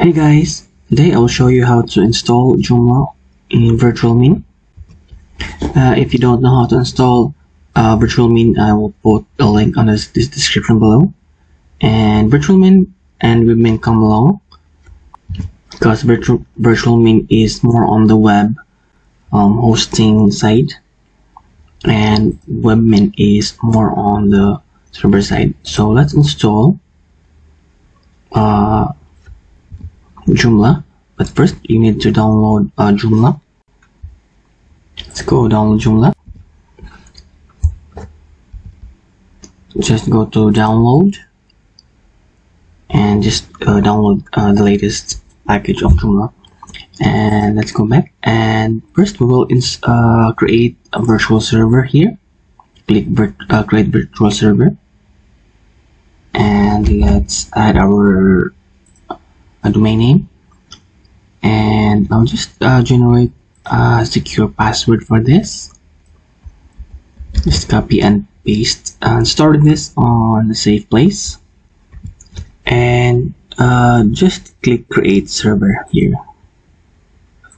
Hey guys, today I will show you how to install Joomla in Virtualmin. If you don't know how to install Virtualmin, I will put a link on this description below. And Virtualmin and Webmin come along because Virtualmin is more on the web hosting side, and Webmin is more on the server side. So let's install Joomla, but first you need to download Joomla. Let's go download Joomla. Just go to download and just download the latest package of Joomla. And let's go back, and first we will create a virtual server here. Click create virtual server, and let's add our domain name, and I'll just generate a secure password for this. Just copy and paste and store this on a safe place, and just click create server here.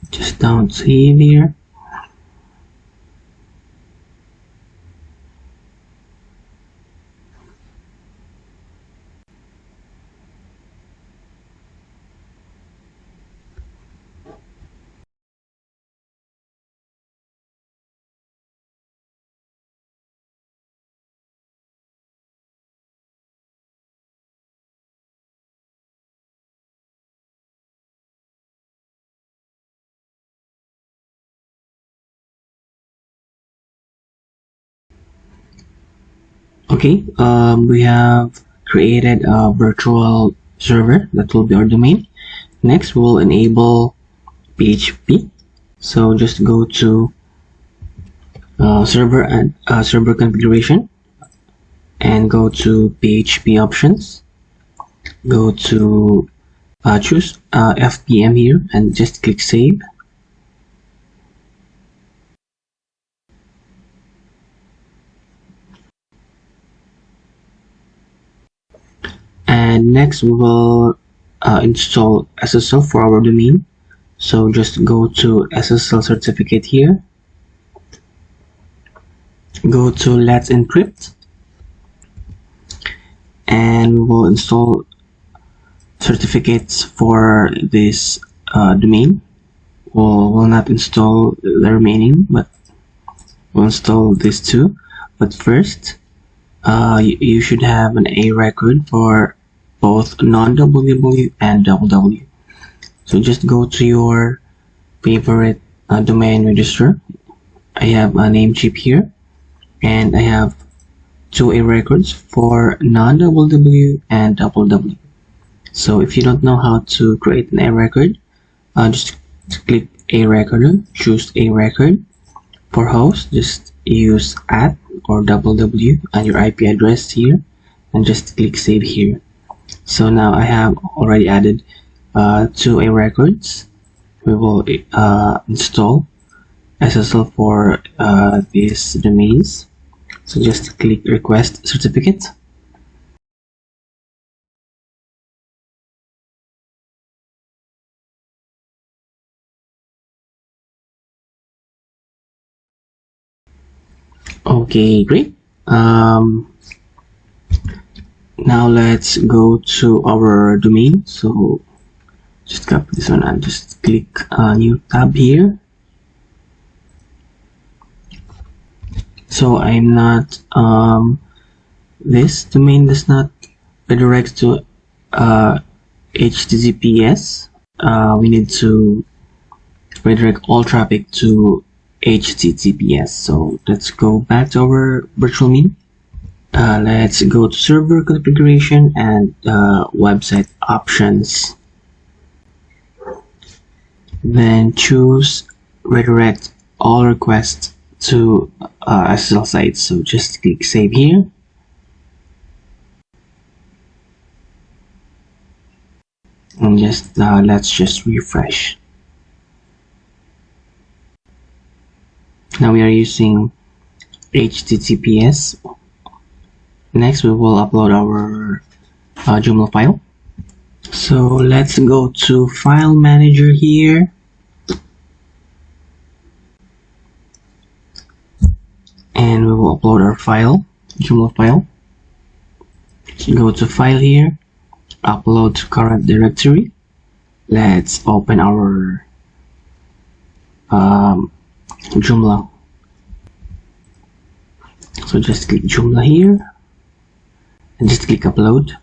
Just down save here. Okay, we have created a virtual server that will be our domain. Next, we'll enable PHP. So just go to server and server configuration, and go to PHP options. Go to choose FPM here, and just click save. And next we will install SSL for our domain. So just go to SSL certificate here, go to Let's Encrypt, and we will install certificates for this domain. We'll not install the remaining, but we'll install this too. But first, you should have an A record for both non-www and www. So just go to your favorite domain register. I have a Namecheap here, and I have two A records for non-www and www. So if you don't know how to create an A record, just click A record, choose A record. For host, just use @ or www and your IP address here, and just click save here. So now I have already added two A records. We will install SSL for these domains. So just click request certificate. Okay, great. Now let's go to our domain. So just copy this one and just click new tab here. So I'm not this domain does not redirect to HTTPS. We need to redirect all traffic to HTTPS. So let's go back to our Virtualmin. Let's go to server configuration and website options. Then choose redirect all requests to SSL sites. So just click save here. And just let's just refresh. Now we are using HTTPS. Next we will upload our Joomla file. So let's go to File Manager here, and we will upload our file, Joomla file. So go to File here, Upload to current directory. Let's open our Joomla. So just click Joomla here and just click Upload.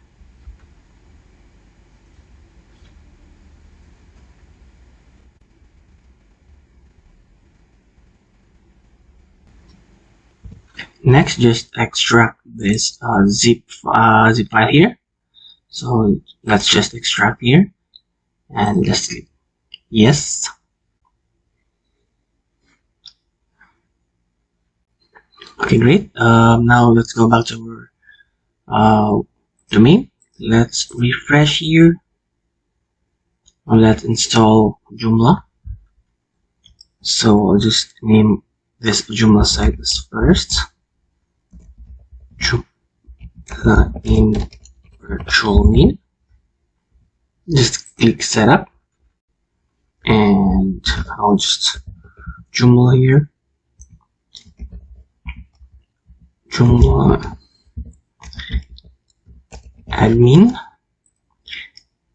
Next, just extract this zip file here. So let's just extract here and just click yes. Okay, great. Now let's go back to our domain. Let's refresh here. Let's install Joomla. So I'll just name this Joomla site as first. Joomla in Virtualmin. Just click setup, and I'll just Joomla here. Joomla admin,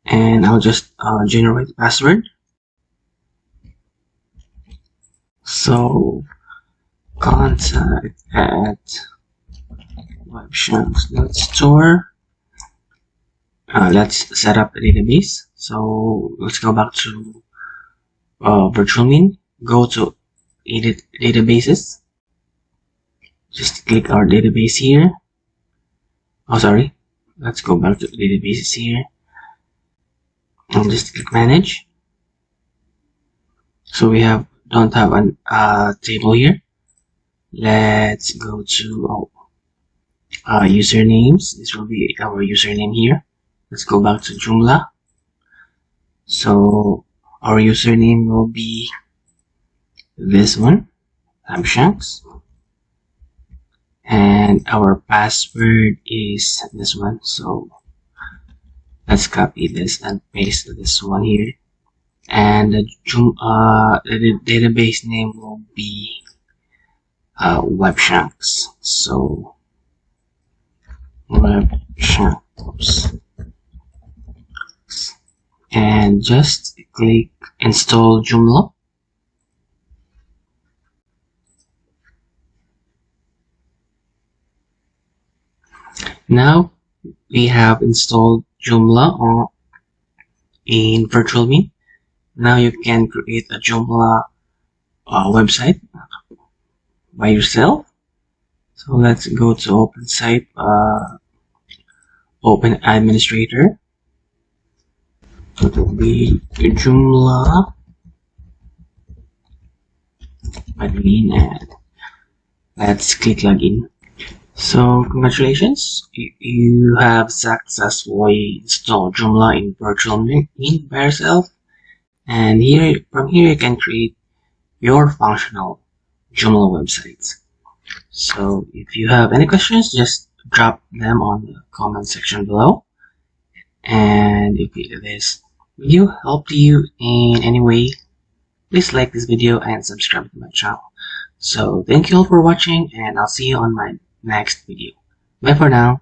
and I'll just generate the password. So contact at webshanks.store. Let's set up a database. So let's go back to Virtualmin. Go to edit databases. Just click our database here. Oh, sorry. Let's go back to databases here and just click manage. So we don't have a table here. Let's go to usernames. This will be our username here. Let's go back to Joomla. So our username will be this one, Shanks, and our password is this one. So let's copy this and paste this one here, and the database name will be Webshanks. So Webshanks, and just click install Joomla. Now we have installed Joomla in Virtualmin. Now you can create a Joomla website by yourself. So let's go to open site, open administrator. So it will be Joomla admin, and let's click login. So congratulations, you have successfully installed Joomla in Virtualmin by yourself, and from here you can create your functional Joomla websites. So if you have any questions, just drop them on the comment section below. And if this video helped you in any way, please like this video and subscribe to my channel. So thank you all for watching, and I'll see you on my next video. Bye for now.